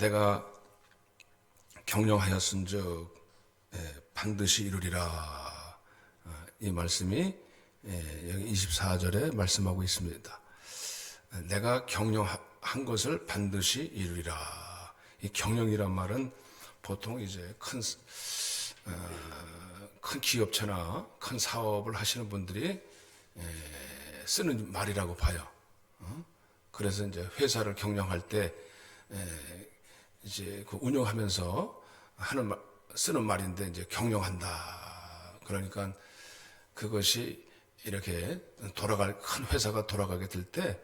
내가 경영하였은즉 반드시 이루리라. 이 말씀이 여기 24절에 말씀하고 있습니다. 내가 경영한 것을 반드시 이루리라. 이 경영이란 말은 보통 이제 큰 기업체나 큰 사업을 하시는 분들이 쓰는 말이라고 봐요. 그래서 이제 회사를 경영할 때 이제 그 운영하면서 쓰는 말인데 이제 경영한다. 그러니까 그것이 이렇게 큰 회사가 돌아가게 될 때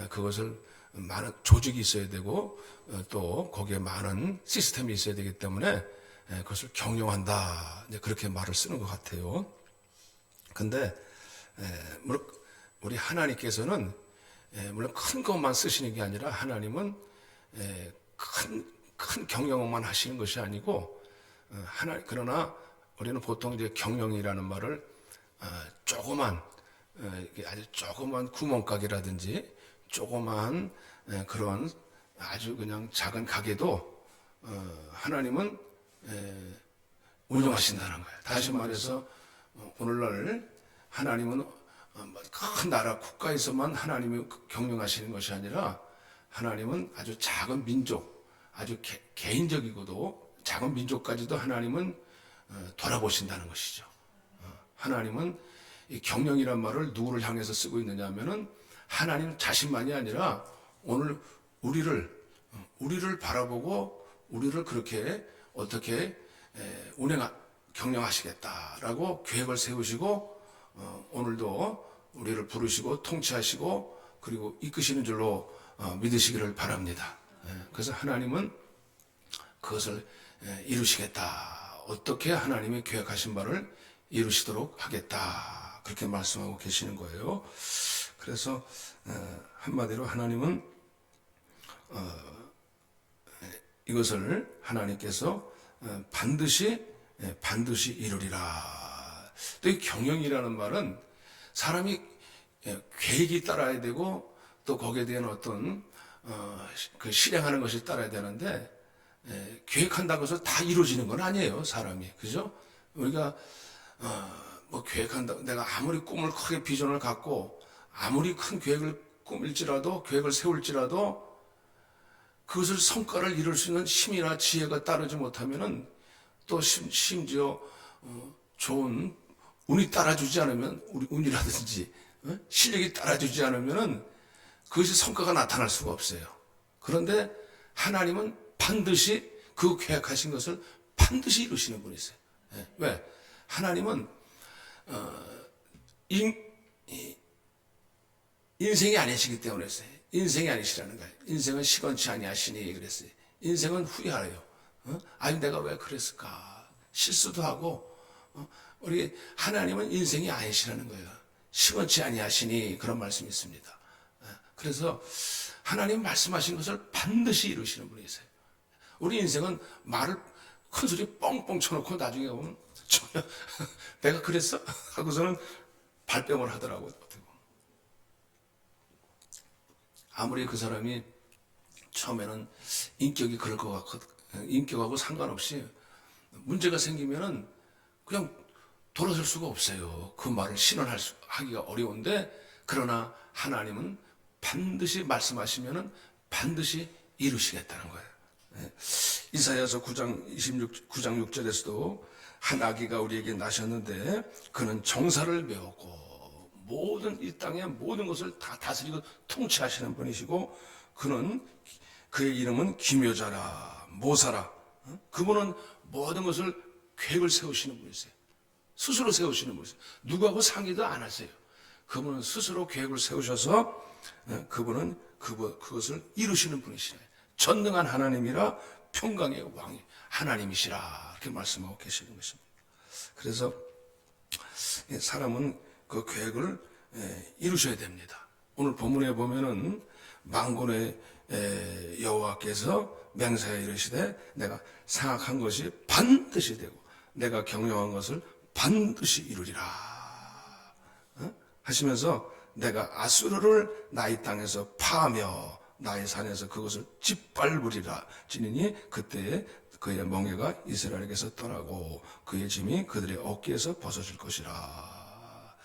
그것을 많은 조직이 있어야 되고 또 거기에 많은 시스템이 있어야 되기 때문에 그것을 경영한다. 이제 그렇게 말을 쓰는 것 같아요. 근데 우리 하나님께서는 물론 큰 것만 쓰시는 게 아니라 하나님은 큰 경영만 하시는 것이 아니고 그러나 우리는 보통 이제 경영이라는 말을 조그만 아주 조그만 구멍가게라든지 조그만 그런 아주 그냥 작은 가게도 하나님은 운영하신다는 거예요. 다시 말해서 오늘날 하나님은 큰 나라 국가에서만 하나님이 경영하시는 것이 아니라 하나님은 아주 작은 민족, 아주 개인적이고도 작은 민족까지도 하나님은 돌아보신다는 것이죠. 하나님은 이 경영이란 말을 누구를 향해서 쓰고 있느냐 하면은 하나님 자신만이 아니라 오늘 우리를 바라보고 우리를 그렇게 어떻게 경영하시겠다라고 계획을 세우시고 오늘도 우리를 부르시고 통치하시고 그리고 이끄시는 줄로 믿으시기를 바랍니다. 그래서 하나님은 그것을 이루시겠다. 어떻게 하나님이 계획하신 바를 이루시도록 하겠다. 그렇게 말씀하고 계시는 거예요. 그래서 한마디로 하나님은 이것을 하나님께서 반드시 이루리라. 또 이 경영이라는 말은 사람이 계획이 따라야 되고 또 거기에 대한 어떤 그 실행하는 것이 따라야 되는데 계획한다고 해서 다 이루어지는 건 아니에요. 사람이. 그죠? 우리가 뭐 계획한다. 내가 아무리 꿈을 크게 비전을 갖고 아무리 큰 계획을 꾸밀지라도 계획을 세울지라도 그것을 성과를 이룰 수 있는 힘이나 지혜가 따르지 못하면은 또 심지어 좋은 운이 따라주지 않으면 운이라든지 실력이 따라주지 않으면은 그것이 성과가 나타날 수가 없어요. 그런데 하나님은 반드시 그 계획하신 것을 반드시 이루시는 분이세요. 왜? 하나님은 인생이 아니시기 때문에 했어요. 인생이 아니시라는 거예요. 인생은 시건치 아니하시니 그랬어요. 인생은 후회하래요. 아니 내가 왜 그랬을까? 실수도 하고 우리 하나님은 인생이 아니시라는 거예요. 시건치 아니하시니 그런 말씀이 있습니다. 그래서 하나님 말씀하신 것을 반드시 이루시는 분이세요. 우리 인생은 말을 큰 소리 뻥뻥 쳐놓고 나중에 보면 내가 그랬어? 하고서는 발뺌을 하더라고요. 아무리 그 사람이 처음에는 인격이 그럴 것 같거든. 인격하고 상관없이 문제가 생기면은 그냥 돌아설 수가 없어요. 그 말을 신원하기가 어려운데 그러나 하나님은 반드시 말씀하시면은 반드시 이루시겠다는 거예요. 이사야서 9장 6절에서도 한 아기가 우리에게 나셨는데 그는 정사를 배웠고 모든 이 땅의 모든 것을 다 다스리고 통치하시는 분이시고 그의 이름은 기묘자라 모사라. 그분은 모든 것을 계획을 세우시는 분이세요. 스스로 세우시는 분이세요. 누구하고 상의도 안 하세요. 그분은 스스로 계획을 세우셔서 그분은 그것을 이루시는 분이시네요. 전능한 하나님이라 평강의 왕이 하나님이시라 이렇게 말씀하고 계시는 것입니다. 그래서 사람은 그 계획을 이루셔야 됩니다. 오늘 본문에 보면은 만군의 여호와께서 맹세하여 이르시되 내가 생각한 것이 반드시 되고 내가 경영한 것을 반드시 이루리라 하시면서 내가 아수르를 나의 땅에서 파하며 나의 산에서 그것을 짓밟으리라. 지니니 그때에 그의 멍에가 이스라엘에게서 떠나고 그의 짐이 그들의 어깨에서 벗어질 것이라.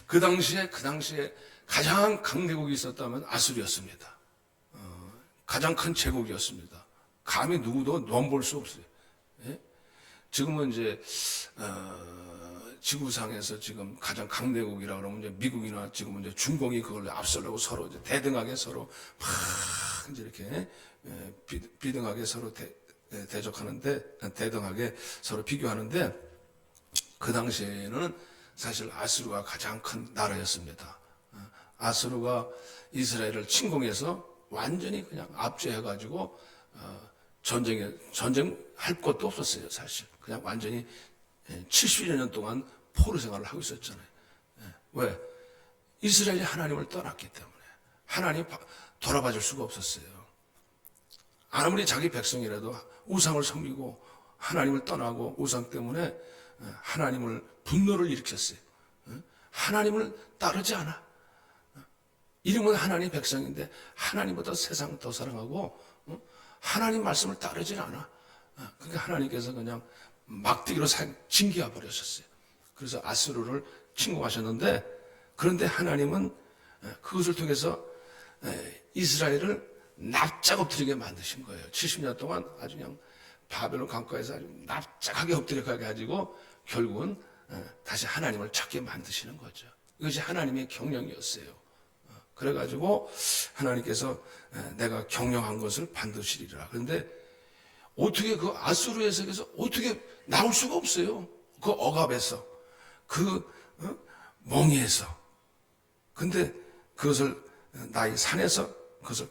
그 당시에 가장 강대국이 있었다면 아수르였습니다. 가장 큰 제국이었습니다. 감히 누구도 넘볼 수 없어요. 예? 지금은 이제 지구상에서 지금 가장 강대국이라 그러면 이제 미국이나 지금은 이제 중공이 그걸 앞서려고 서로 이제 대등하게 서로 막 이제 이렇게 비등하게 서로 대적하는데, 대등하게 서로 비교하는데, 그 당시에는 사실 아수르가 가장 큰 나라였습니다. 아수르가 이스라엘을 침공해서 완전히 그냥 압제해가지고 전쟁할 것도 없었어요. 사실 그냥 완전히 70여 년 동안 포로 생활을 하고 있었잖아요. 왜? 이스라엘이 하나님을 떠났기 때문에 하나님 돌아봐 줄 수가 없었어요. 아무리 자기 백성이라도 우상을 섬기고 하나님을 떠나고 우상 때문에 하나님을 분노를 일으켰어요. 하나님을 따르지 않아. 이름은 하나님 백성인데 하나님보다 세상을 더 사랑하고 하나님 말씀을 따르지 않아. 그러니까 하나님께서 그냥 막대기로 징계해 버렸었어요. 그래서 아수르를 침공하셨는데, 그런데 하나님은 그것을 통해서 이스라엘을 납작 엎드리게 만드신 거예요. 70년 동안 아주 그냥 바벨론 강가에서 아주 납작하게 엎드려가게 가지고 결국은 다시 하나님을 찾게 만드시는 거죠. 이것이 하나님의 경영이었어요. 그래가지고 하나님께서 내가 경영한 것을 반드시 이루라. 그런데 어떻게 그 아수르의 세계에서 어떻게 나올 수가 없어요. 그 억압에서, 그 멍에서. 근데 그것을 나의 산에서 그것을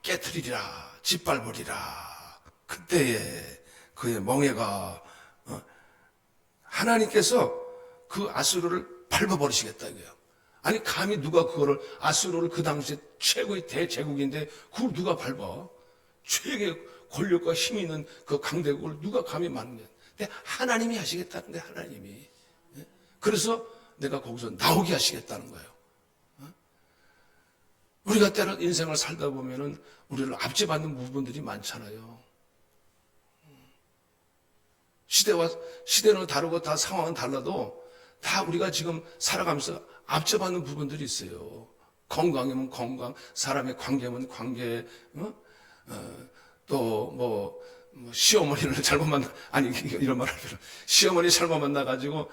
깨트리리라, 짓밟으리라. 그때에 그의 멍에가 하나님께서 그 아수르를 밟아버리시겠다 이거예요. 아니 감히 누가 그거를, 아수르를 그 당시에 최고의 대제국인데 그걸 누가 밟아? 최고의 권력과 힘이 있는 그 강대국을 누가 감히 막냐? 근데 하나님이 하시겠다는데, 하나님이. 그래서 내가 거기서 나오게 하시겠다는 거예요. 우리가 때로 인생을 살다 보면은 우리를 압제받는 부분들이 많잖아요. 시대는 다르고 다 상황은 달라도 다 우리가 지금 살아가면서 압제받는 부분들이 있어요. 건강이면 건강, 사람의 관계면 관계, 또 시어머니를 잘못 이런 말 하면 시어머니 잘못 만나가지고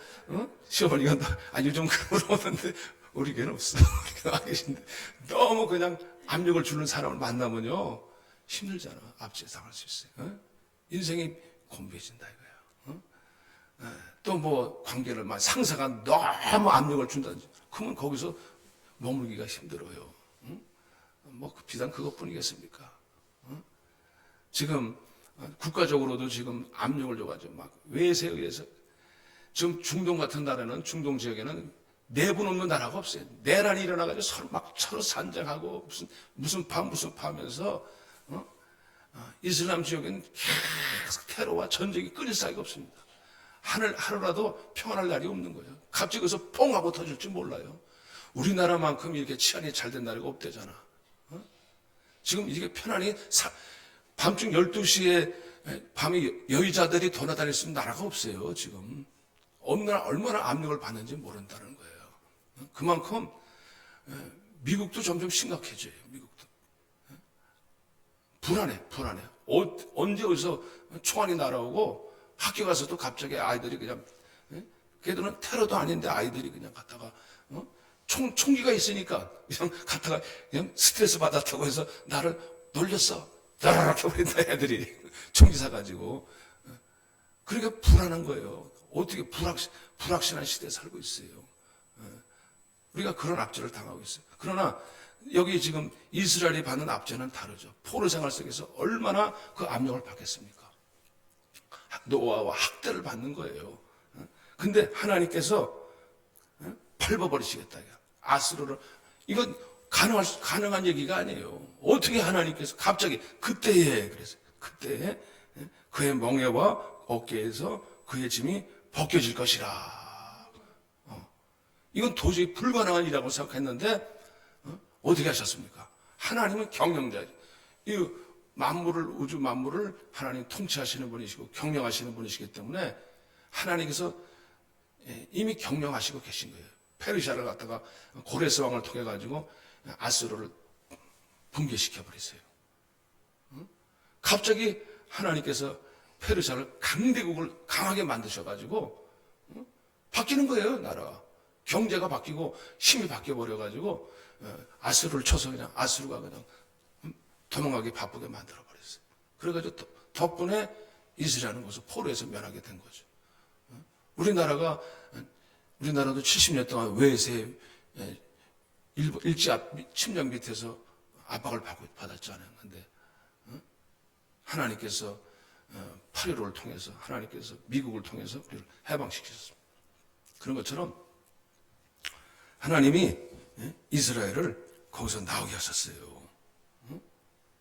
시어머니가 요즘 그런 거 없는데 우리 교회는 없어. 와 계신데 너무 그냥 압력을 주는 사람을 만나면요 힘들잖아. 압제당할 수 있어요. 인생이 곤비해진다 이거야. 또 관계를 상사가 너무 압력을 준다든지 그러면 거기서 머물기가 힘들어요. 비단 그것뿐이겠습니까? 지금 국가적으로도 지금 압력을 줘가지고 외세에 의해서 지금 중동 같은 나라는, 중동 지역에는 내분 없는 나라가 없어요. 내란이 일어나가지고 서로 산장하고 무슨 파 하면서 이슬람 지역에는 계속 테러와 전쟁이 끊일 사이가 없습니다. 하루라도 평안할 날이 없는 거예요. 갑자기 거기서 퐁 하고 터질지 몰라요. 우리나라만큼 이렇게 치안이 잘 된 나라가 없대잖아. 지금 이게 편안히 밤중 12시에 밤에 여의자들이 돌아다닐 수 있는 나라가 없어요. 지금 얼마나 압력을 받는지 모른다는 거예요. 그만큼 미국도 점점 심각해져요. 미국도 불안해. 언제 어디서 총알이 날아오고 학교 가서도 갑자기 아이들이 그냥, 걔들은 테러도 아닌데 아이들이 그냥 갔다가 총기가 있으니까 그냥 갔다가 그냥 스트레스 받았다고 해서 나를 놀렸어. 따라락 해버린다 애들이 총기 사가지고. 그러니까 불안한 거예요. 어떻게 불확실한 시대에 살고 있어요. 우리가 그런 압제를 당하고 있어요. 그러나 여기 지금 이스라엘이 받는 압제는 다르죠. 포로 생활 속에서 얼마나 그 압력을 받겠습니까? 노아와 학대를 받는 거예요. 근데 하나님께서 밟아버리시겠다. 아수르를. 이건 가능한 얘기가 아니에요. 어떻게 하나님께서 갑자기 그때에 그의 멍에와 어깨에서 그의 짐이 벗겨질 것이라. 이건 도저히 불가능한 일이라고 생각했는데 어떻게 하셨습니까? 하나님은 경영자죠. 이 만물을, 우주 만물을 하나님 통치하시는 분이시고 경영하시는 분이시기 때문에 하나님께서 이미 경영하시고 계신 거예요. 페르시아를 갖다가 고레스 왕을 통해 가지고 아수르를 붕괴시켜 버리세요. 갑자기 하나님께서 페르시아를 강대국을 강하게 만드셔 가지고 바뀌는 거예요. 나라가 경제가 바뀌고 힘이 바뀌어 버려 가지고 아수르를 쳐서 그냥 아수르가 그냥 도망가기 바쁘게 만들어 버렸어요. 그래가지고 덕분에 이스라엘은 거기서 포로에서 면하게 된 거죠. 우리나라도 70년 동안 외세 일제 침략 밑에서 압박을 받았잖아요. 근데 하나님께서 8.15를 통해서 하나님께서 미국을 통해서 우리를 해방시키셨습니다. 그런 것처럼 하나님이 이스라엘을 거기서 나오게 하셨어요.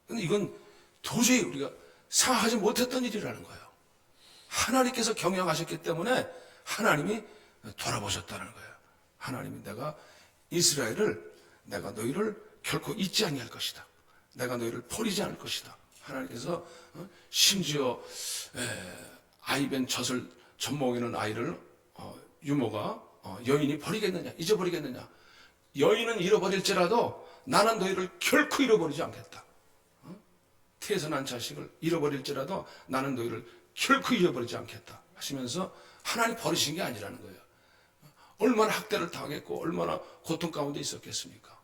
근데 이건 도저히 우리가 생각하지 못했던 일이라는 거예요. 하나님께서 경영하셨기 때문에 하나님이 돌아보셨다는 거예요. 하나님이 내가 너희를 결코 잊지 아니할 것이다. 내가 너희를 버리지 않을 것이다. 하나님께서 심지어 아이벤 젖을 젖먹이는 아이를 유모가 여인이 버리겠느냐, 잊어버리겠느냐. 여인은 잃어버릴지라도 나는 너희를 결코 잃어버리지 않겠다. 태어난 자식을 잃어버릴지라도 나는 너희를 결코 잃어버리지 않겠다 하시면서 하나님 버리신 게 아니라는 거예요. 얼마나 학대를 당했고 얼마나 고통 가운데 있었겠습니까?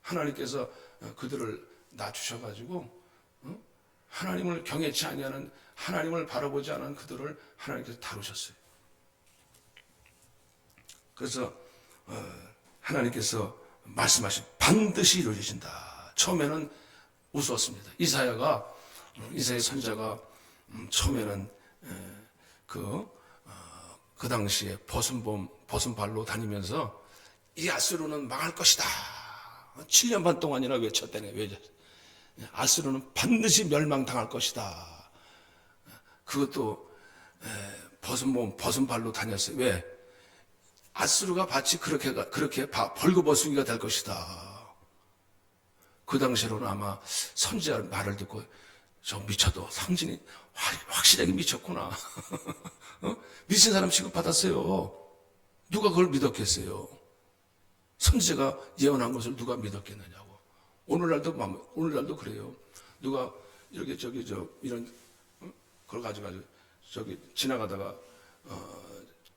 하나님께서 그들을 낳아주셔가지고 하나님을 경외치 아니하는, 하나님을 바라보지 않은 그들을 하나님께서 다루셨어요. 그래서 하나님께서 말씀하신 반드시 이루어진다. 처음에는 웃었습니다. 이사야 선지자가 처음에는 그 당시에 벗은 발로 다니면서 이 아수르는 망할 것이다. 7년 반 동안이나 외쳤다네. 아수르는 반드시 멸망당할 것이다. 그것도 벗은 발로 다녔어요. 왜? 아수르가 마치 그렇게 벌거벗은이가 될 것이다. 그 당시로는 아마 선지자 말을 듣고 저 미쳐도 상진이 확실하게 미쳤구나. 미친 사람 취급받았어요. 누가 그걸 믿었겠어요? 선지자가 예언한 것을 누가 믿었겠느냐고. 오늘날도 그래요. 누가 이렇게 이런 걸 가지고 지나가다가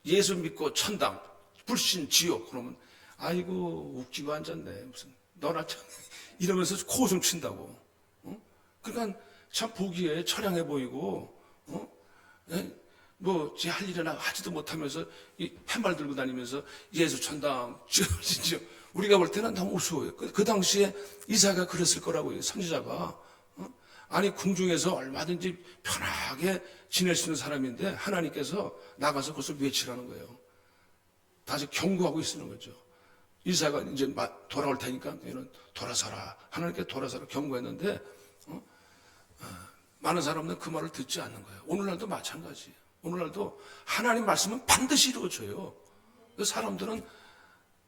예수 믿고 천당, 불신, 지옥 그러면 아이고 웃기고 앉았네. 무슨 너나 참 이러면서 코웃음 친다고. 그러니까 참 보기에 처량해 보이고 제 할 일이나 하지도 못하면서 이 팻말 들고 다니면서 예수 천당, 지옥 우리가 볼 때는 너무 우스워요. 그 당시에 이사야가 그랬을 거라고요. 선지자가. 아니 궁중에서 얼마든지 편하게 지낼 수 있는 사람인데 하나님께서 나가서 그것을 외치라는 거예요. 다시 경고하고 있는 거죠. 이사야가 이제 돌아올 테니까 너희는 돌아서라. 하나님께 돌아서라 경고했는데 많은 사람들은 그 말을 듣지 않는 거예요. 오늘날도 마찬가지예요. 오늘날도 하나님 말씀은 반드시 이루어져요. 사람들은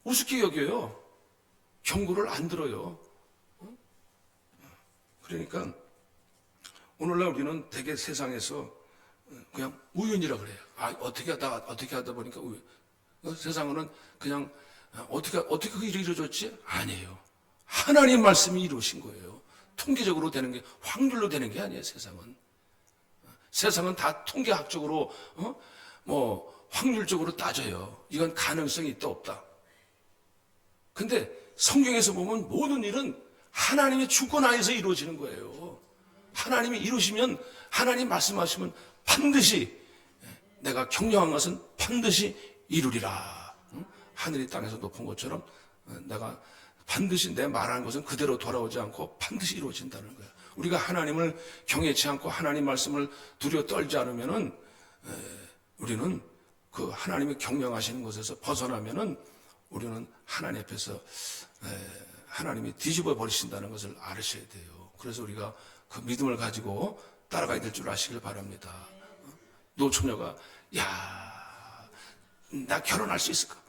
우습게 여겨요. 경고를 안 들어요. 그러니까 오늘날 우리는 되게 세상에서 그냥 우연이라 그래요. 어떻게 하다 보니까 우연. 세상은 그냥 어떻게 그 일이 이루어졌지? 아니에요. 하나님 말씀이 이루어진 거예요. 통계적으로 되는 게, 확률로 되는 게 아니에요, 세상은. 세상은 다 통계학적으로, 확률적으로 따져요. 이건 가능성이 있다, 없다. 근데 성경에서 보면 모든 일은 하나님의 주권 하에서 이루어지는 거예요. 하나님이 이루시면, 하나님 말씀하시면 반드시 내가 경영한 것은 반드시 이루리라. 하늘이 땅에서 높은 것처럼 내가 반드시 내 말하는 것은 그대로 돌아오지 않고 반드시 이루어진다는 거예요. 우리가 하나님을 경외치 않고 하나님 말씀을 두려워 떨지 않으면은 우리는 그 하나님이 경영하시는 것에서 벗어나면은 우리는 하나님 앞에서 하나님이 뒤집어 버리신다는 것을 알으셔야 돼요. 그래서 우리가 그 믿음을 가지고 따라가야 될 줄 아시길 바랍니다. 노처녀가 나 결혼할 수 있을까?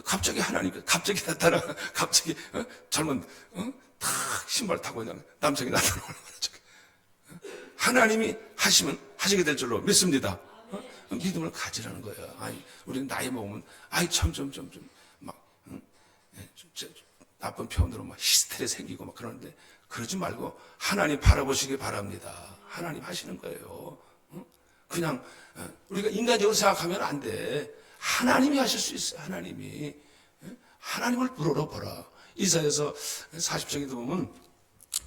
갑자기 하나님 갑자기 나타나 갑자기 젊은 탁 신발 타고 그냥 남성이 나타나는 거죠. 하나님이 하시면 하시게 될 줄로 믿습니다. 믿음을 가지라는 거예요. 아이, 우리는 나이 먹으면, 아이, 막, 나쁜 표현으로 막 히스테리 생기고 막 그러는데, 그러지 말고 하나님 바라보시기 바랍니다. 하나님 하시는 거예요. 그냥, 우리가 인간적으로 생각하면 안 돼. 하나님이 하실 수 있어요. 하나님이. 하나님을 불러보라. 이사야서 40장에도 보면,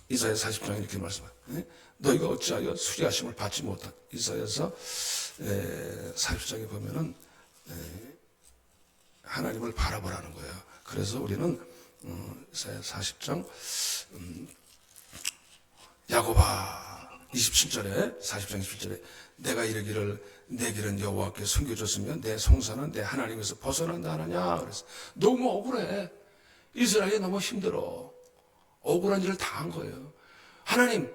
이사야 40장에 이렇게 말씀해요. 너희가 어찌하여 수리하심을 받지 못한. 이사야서 40장에 보면은 하나님을 바라보라는 거예요. 그래서 우리는 이사야 40장 야고바 27절에 40장 27절에 내가 이르기를 내 길은 여호와께 숨겨졌으면 내 송사는 내 하나님에서 벗어난다 하느냐. 그래서 너무 억울해. 이스라엘이 너무 힘들어. 억울한 일을 당한 거예요. 하나님,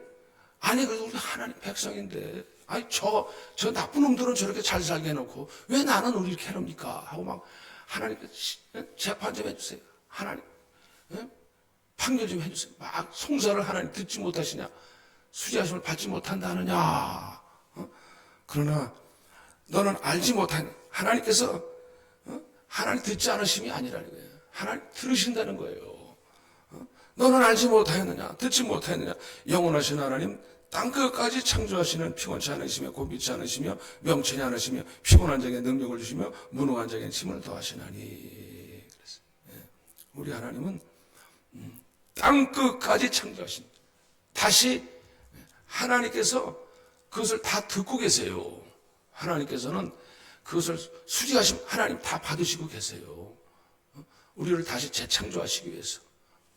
아니 그래도 우리 하나님 백성인데, 아니 저 나쁜 놈들은 저렇게 잘 살게 해놓고 왜 나는 우리 이렇게 해놓습니까? 하고 막 하나님께 재판 좀 해주세요. 하나님, 판결 좀 해주세요. 막 송사를 하나님 듣지 못하시냐? 수지하심을 받지 못한다 하느냐? 그러나 너는 알지 못한 하나님께서 하나님 듣지 않으심이 아니라는 거예요. 하나님 들으신다는 거예요. 너는 알지 못하였느냐? 듣지 못하였느냐? 영원하신 하나님 땅끝까지 창조하시는 피곤치 않으시며 고비치 않으시며 명철이 않으시며 피곤한 자에게 능력을 주시며 무능한 자에게 힘을 더하시나니. 그래서 우리 하나님은 땅끝까지 창조하신, 다시 하나님께서 그것을 다 듣고 계세요. 하나님께서는 그것을 수지하신 하나님 다 받으시고 계세요. 우리를 다시 재창조하시기 위해서,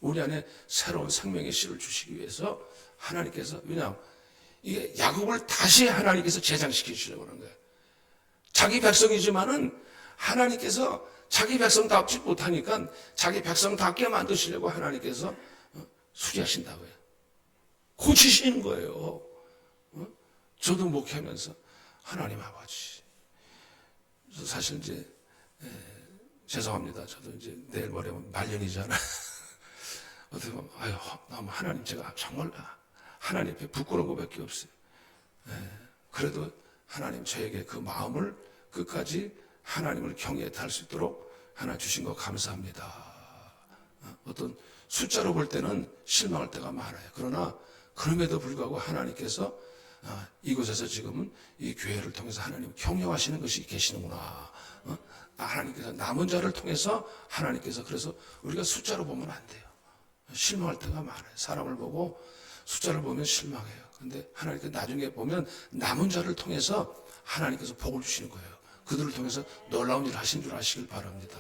우리 안에 새로운 생명의 씨를 주시기 위해서 하나님께서, 왜냐하면 이게 야곱을 다시 하나님께서 재장시키시려고 하는 거예요. 자기 백성이지만은 하나님께서 자기 백성답지 못하니까 자기 백성답게 만드시려고 하나님께서 수리하신다고요. 고치시는 거예요. 저도 목회하면서 하나님 아버지, 사실 이제 죄송합니다. 저도 이제 내일 모레면 말년이잖아요. 어떻게 보면 아유, 너무 하나님 제가 정말 하나님 앞에 부끄러운 것밖에 없어요. 그래도 하나님 저에게 그 마음을 끝까지 하나님을 경외에 탈 수 있도록 하나 주신 거 감사합니다. 어떤 숫자로 볼 때는 실망할 때가 많아요. 그러나 그럼에도 불구하고 하나님께서 이곳에서 지금은 이 교회를 통해서 하나님 경영하시는 것이 계시는구나. 하나님께서 남은 자를 통해서 하나님께서, 그래서 우리가 숫자로 보면 안 돼요. 실망할 때가 많아요. 사람을 보고 숫자를 보면 실망해요. 근데 하나님께서 나중에 보면 남은 자를 통해서 하나님께서 복을 주시는 거예요. 그들을 통해서 놀라운 일을 하신 줄 아시길 바랍니다.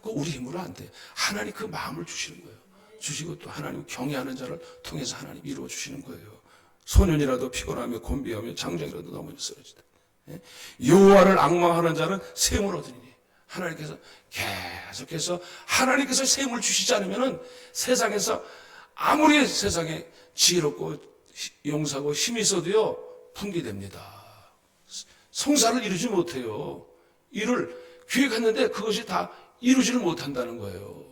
그 우리 힘으로 안 돼요. 하나님 그 마음을 주시는 거예요. 주시고 또 하나님 경외하는 자를 통해서 하나님 이루어 주시는 거예요. 소년이라도 피곤하며 곤비하며 장정이라도 넘어져 쓰러지다. 여호와를 앙망하는 자는 샘을 얻으리니. 하나님께서 계속해서 하나님께서 샘을 주시지 않으면은 세상에서 아무리 세상에 지혜롭고 용사고 힘이 있어도요 붕괴됩니다. 성사를 이루지 못해요. 일을 계획했는데 그것이 다 이루지를 못한다는 거예요.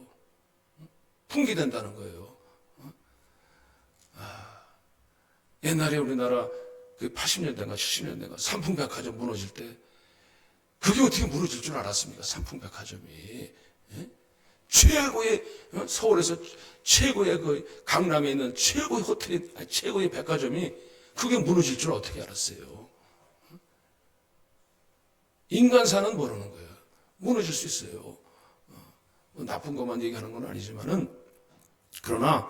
붕괴된다는 거예요. 옛날에 우리나라 그 80년대인가 70년대인가 삼풍백화점 무너질 때 그게 어떻게 무너질 줄 알았습니까? 삼풍백화점이. 최고의, 서울에서 최고의 그 강남에 있는 최고의 호텔이, 아니, 최고의 백화점이 그게 무너질 줄 어떻게 알았어요? 인간사는 모르는 거예요. 무너질 수 있어요. 나쁜 것만 얘기하는 건 아니지만은, 그러나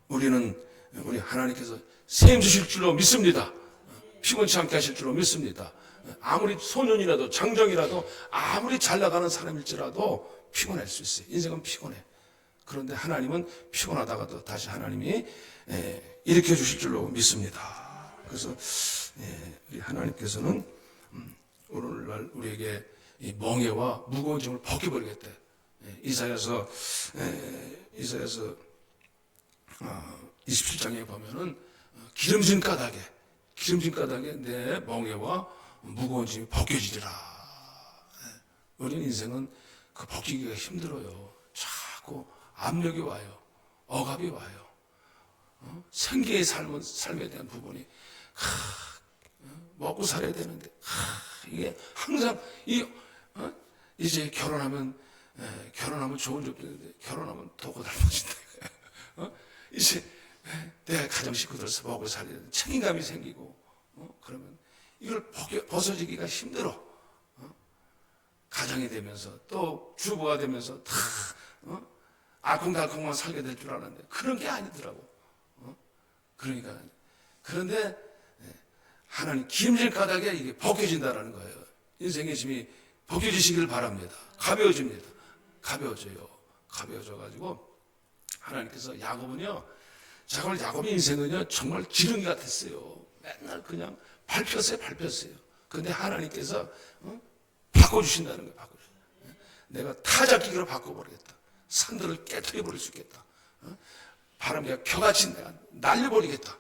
우리는 우리 하나님께서 샘 주실 줄로 믿습니다. 피곤치 않게 하실 줄로 믿습니다. 아무리 소년이라도 장정이라도 아무리 잘 나가는 사람일지라도 피곤할 수 있어요. 인생은 피곤해. 그런데 하나님은 피곤하다가도 다시 하나님이 일으켜 주실 줄로 믿습니다. 그래서 우리 하나님께서는 오늘날 우리에게 이 멍에와 무거운 짐을 벗겨버리겠대. 이사야서 27장에 보면은 기름진 까닭에 내 멍에와 무거운 짐이 벗겨지리라. 우리는 인생은 그 벗기기가 힘들어요. 자꾸 압력이 와요. 억압이 와요. 생계의 삶에 대한 부분이 먹고 살아야 되는데 이게 항상 이제 결혼하면 좋은 점 되는데 결혼하면 더 고달퍼진다. 이제 내 가정 식구들서 먹고 살아야 되는 책임감이 생기고 그러면 이걸 벗어지기가 힘들어. 가정이 되면서 또 주부가 되면서 다 알콩달콩만 살게 될 줄 알았는데 그런 게 아니더라고. 그러니까 그런데 하나님 기름질 까닭에 이게 벗겨진다라는 거예요. 인생의 짐이 벗겨지시길 바랍니다. 가벼워집니다. 가벼워져가지고 하나님께서 야곱은요, 야곱의 인생은요 정말 지렁이 같았어요. 맨날 그냥 밟혔어요. 근데 하나님께서 바꿔주신다는 거예요. 내가 타작기기로 바꿔버리겠다. 산들을 깨트려버릴 수 있겠다. 바람이 켜같이 내가 날려버리겠다.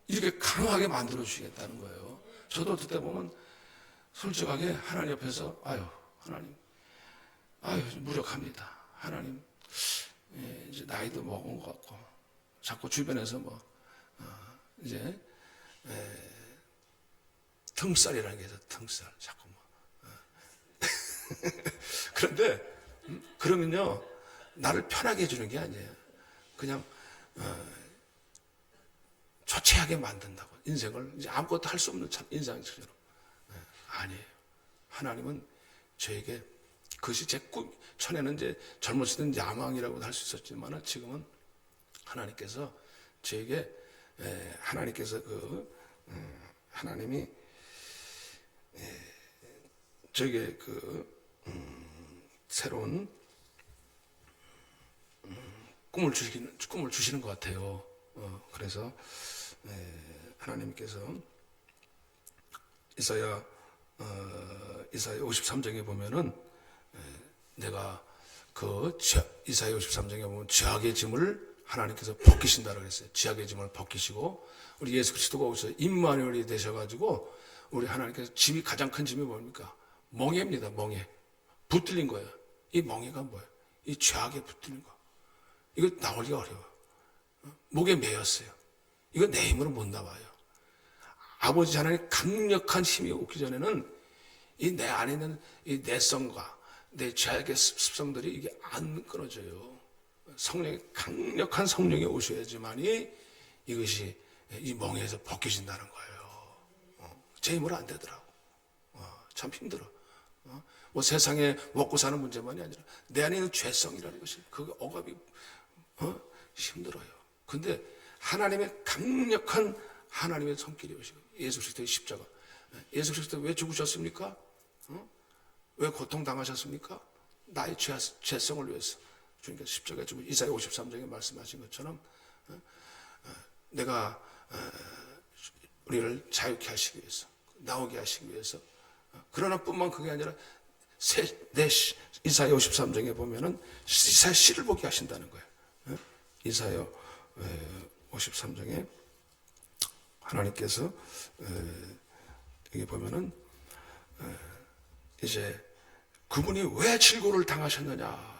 이렇게 강하게 만들어주시겠다는 거예요. 저도 그때 보면 솔직하게 하나님 옆에서 하나님 무력합니다. 하나님 이제 나이도 먹은 것 같고 자꾸 주변에서 이제 등살이라는 게 있어. 등살 자꾸 그런데 그러면요 나를 편하게 해주는 게 아니에요. 그냥 초췌하게 만든다고. 인생을 이제 아무것도 할 수 없는 참 인상처럼. 아니에요. 하나님은 저에게 그것이 제 꿈. 전에는 이제 젊었을 때는 야망이라고 할 수 있었지만 지금은 하나님께서 저에게 하나님께서 하나님이 저에게 새로운 꿈을 주시는 것 같아요. 그래서 하나님께서 이사야 53장에 보면은 내가 이사야 53장에 보면 죄악의 짐을 하나님께서 벗기신다라고 했어요. 죄악의 짐을 벗기시고 우리 예수 그리스도가 오셔서 임마누엘이 되셔가지고 우리 하나님께서 짐이 가장 큰 짐이 뭡니까? 멍에입니다. 멍에 붙들린 거예요. 이 멍에가 뭐예요? 이 죄악에 붙들린 거. 이거 나오기가 어려워요. 목에 매였어요. 이거 내 힘으로 못 나와요. 아버지 하나님 강력한 힘이 오기 전에는 이 내 안에 있는 이 내성과 내 죄악의 습성들이 이게 안 끊어져요. 강력한 성령이 오셔야지만이 이것이 이 멍에에서 벗겨진다는 거예요. 제 힘으로 안 되더라고. 참 힘들어. 세상에 먹고 사는 문제만이 아니라 내 안에 있는 죄성이라는 것이 그 억압이 힘들어요. 근데 하나님의 강력한 하나님의 손길이 오시고 예수 그리스도의 십자가. 예수 그리스도 왜 죽으셨습니까? 왜 고통당하셨습니까? 나의 죄성을 위해서. 그러니까 십자가에 죽은 이사야 53장에 말씀하신 것처럼 내가 우리를 자유케 하시기 위해서 나오게 하시기 위해서 그러나 뿐만 그게 아니라 이사야 53장에 보면은 이사야 씨를 보게 하신다는 거예요. 이사야 53장에 하나님께서 여기 보면은 이제 그분이 왜 질고를 당하셨느냐,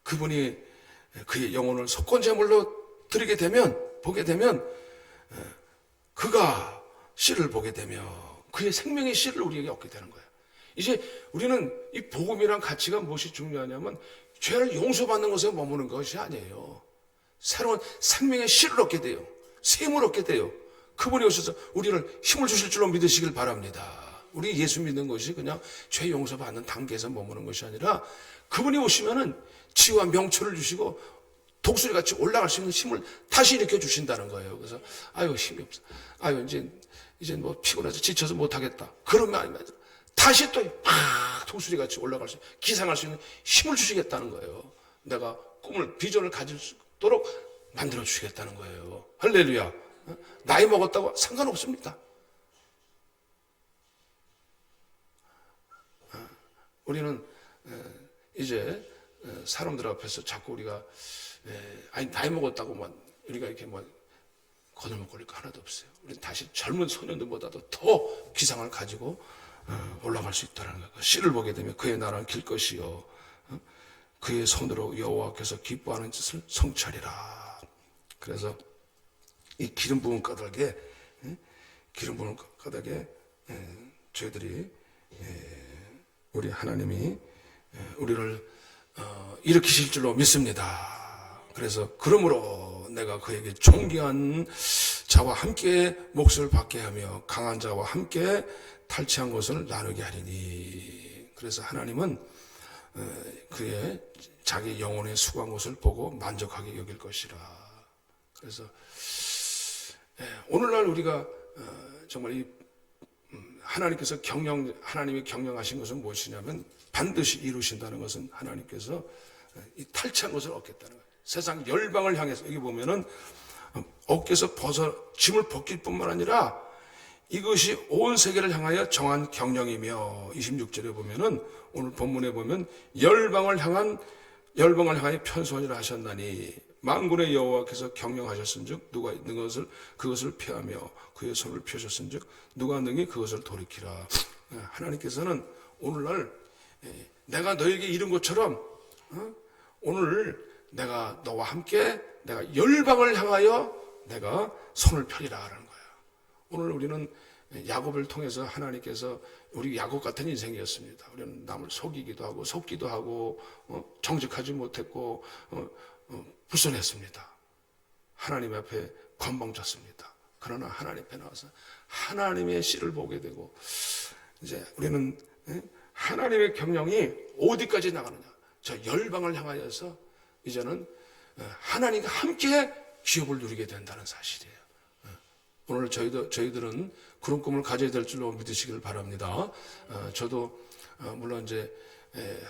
그분이 그의 영혼을 속건제물로 보게 되면 그가 씨를 보게 되며 그의 생명의 씨를 우리에게 얻게 되는 거예요. 이제 우리는 이 복음이란 가치가 무엇이 중요하냐면 죄를 용서받는 것에 머무는 것이 아니에요. 새로운 생명의 씨를 얻게 돼요. 샘을 얻게 돼요. 그분이 오셔서 우리를 힘을 주실 줄로 믿으시길 바랍니다. 우리 예수 믿는 것이 그냥 죄 용서받는 단계에서 머무는 것이 아니라 그분이 오시면은 치유와 명철을 주시고 독수리같이 올라갈 수 있는 힘을 다시 일으켜 주신다는 거예요. 그래서 힘이 없어. 이제 뭐 피곤해서 지쳐서 못하겠다. 그러면 아니면 다시 또 독수리같이 올라갈 수, 기상할 수 있는 힘을 주시겠다는 거예요. 내가 비전을 가질 수 있도록 만들어 주시겠다는 거예요. 할렐루야. 나이 먹었다고 상관없습니다. 우리는 이제 사람들 앞에서 자꾸 우리가 나이 먹었다고 우리가 이렇게 거들먹거릴 거 하나도 없어요. 우리는 다시 젊은 소년들보다도 더 기상을 가지고 올라갈 수 있다는 거예요. 씨를 보게 되면 그의 나라는 길 것이요 그의 손으로 여호와께서 기뻐하는 짓을 성취하리라. 그래서 이 기름 부은 까닭에 저희들이 우리 하나님이 우리를 일으키실 줄로 믿습니다. 그래서 그러므로 내가 그에게 존귀한 자와 함께 몫을 받게 하며 강한 자와 함께 탈취한 것을 나누게 하리니. 그래서 하나님은 그의 자기 영혼의 수고한 것을 보고 만족하게 여길 것이라. 그래서 오늘날 우리가 정말 이 하나님께서 하나님이 경영하신 것은 무엇이냐면 반드시 이루신다는 것은 하나님께서 이 탈취한 것을 얻겠다는 거예요. 세상 열방을 향해서 여기 보면은 어깨에서 짐을 벗길 뿐만 아니라 이것이 온 세계를 향하여 정한 경영이며 26절에 보면은 오늘 본문에 보면 열방을 향하여 편선이라 하셨나니 만군의 여호와께서 경영하셨은즉 누가 있는 것을 그것을 피하며 그의 손을 펴셨은즉 누가 능히 그것을 돌이키라. 하나님께서는 오늘날 내가 너에게 이룬 것처럼 오늘 내가 너와 함께 내가 열방을 향하여 내가 손을 펴리라 하는 거예요. 오늘 우리는 야곱을 통해서 하나님께서 우리 야곱 같은 인생이었습니다. 우리는 남을 속이기도 하고 속기도 하고 정직하지 못했고 불손했습니다. 하나님 앞에 건방졌습니다. 그러나 하나님 앞에 나와서 하나님의 씨를 보게 되고 이제 우리는 하나님의 경영이 어디까지 나가느냐, 저 열방을 향하여서 이제는 하나님과 함께 기업을 누리게 된다는 사실이에요. 오늘 저희들은 그런 꿈을 가져야 될 줄로 믿으시기를 바랍니다. 저도 물론 이제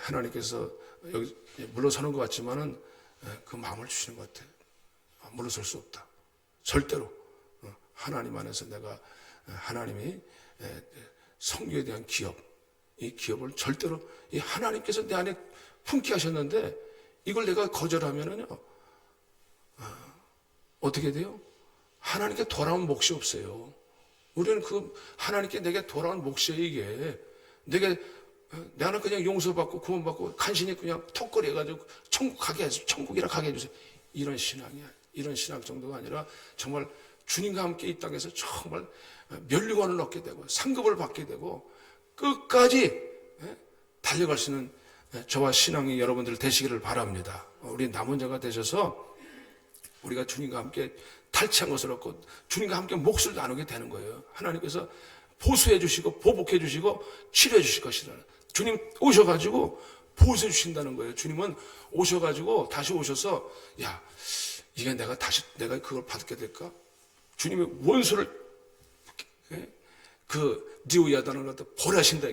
하나님께서 여기 물러서는 것 같지만은 그 마음을 주시는 것 같아요. 물러설 수 없다. 절대로 하나님 안에서 내가 하나님이 성교에 대한 기업, 이 기업을 절대로 이 하나님께서 내 안에 품게 하셨는데 이걸 내가 거절하면은요 어떻게 돼요? 하나님께 돌아온 몫이 없어요. 우리는 그 하나님께 내게 돌아온 몫이에요. 이게 나는 그냥 용서받고 구원받고 간신히 그냥 턱걸이 해가지고 천국 가게 해주세요. 천국이라 가게 해주세요. 이런 신앙이야. 이런 신앙 정도가 아니라 정말 주님과 함께 이 땅에서 정말 면류관을 얻게 되고 상급을 받게 되고 끝까지 달려갈 수 있는 저와 신앙이 여러분들 되시기를 바랍니다. 우리 남은 자가 되셔서 우리가 주님과 함께 탈취한 것을 얻고 주님과 함께 몫을 나누게 되는 거예요. 하나님께서 보수해 주시고 보복해 주시고 치료해 주실 것이라. 주님 오셔가지고 보수해 주신다는 거예요. 주님은 오셔가지고 다시 오셔서 야 이게 내가 그걸 받게 될까? 주님의 원수를 그 니오야단을 갖다 벌하신다.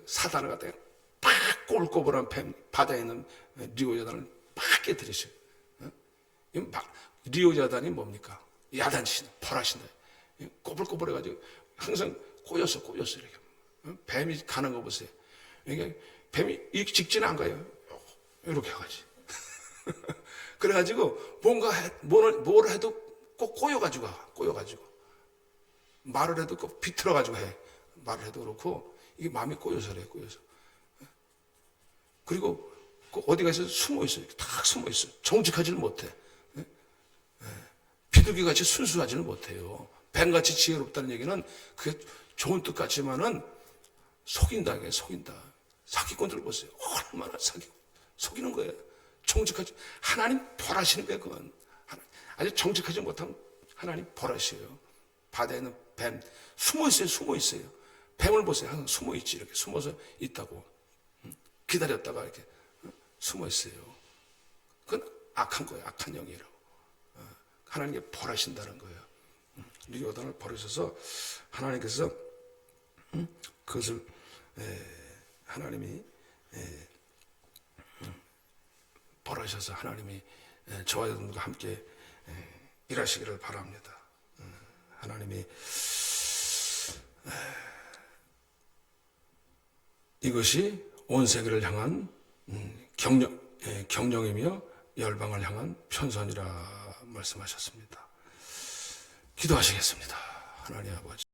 사단을 갖다 팍 꼬불꼬불한 뱀 바다에 있는 니오야단을 팍 깨뜨리셔요. 리오야단이 뭡니까? 야단치신, 벌하신다. 꼬불꼬불해가지고 항상 꼬였어 이렇게. 뱀이 가는 거 보세요. 이게 뱀이 이렇게 직진 안 가요. 이렇게 가지. 그래가지고 뭘 해도 꼭 꼬여가지고 말을 해도 꼭 비틀어가지고 해. 말을 해도 그렇고 이게 마음이 꼬여서 그래요. 그리고 어디 가서 숨어 있어요. 딱 숨어 있어요. 정직하지를 못해. 비둘기같이 순수하지는 못해요. 뱀같이 지혜롭다는 얘기는 그게 좋은 뜻 같지만은 속인다. 사기꾼들 보세요. 얼마나 속이는 거예요. 정직하지. 하나님 벌하시는 거예요. 그건. 아주 정직하지 못하면 하나님 벌하셔요. 바다에는 뱀 숨어 있어요. 뱀을 보세요. 항상 숨어 있지. 이렇게 숨어서 있다고. 기다렸다가 이렇게 숨어 있어요. 그건 악한 거예요. 악한 영이라고. 하나님께 벌하신다는 거예요. 리오단을 벌으셔서 하나님께서 그것을 하나님이 벌하셔서 하나님이 저와 여러분과 함께 일하시기를 바랍니다. 하나님이 이것이 온 세계를 향한 경영이며 열방을 향한 편선이라 말씀하셨습니다. 기도하시겠습니다. 하나님 아버지.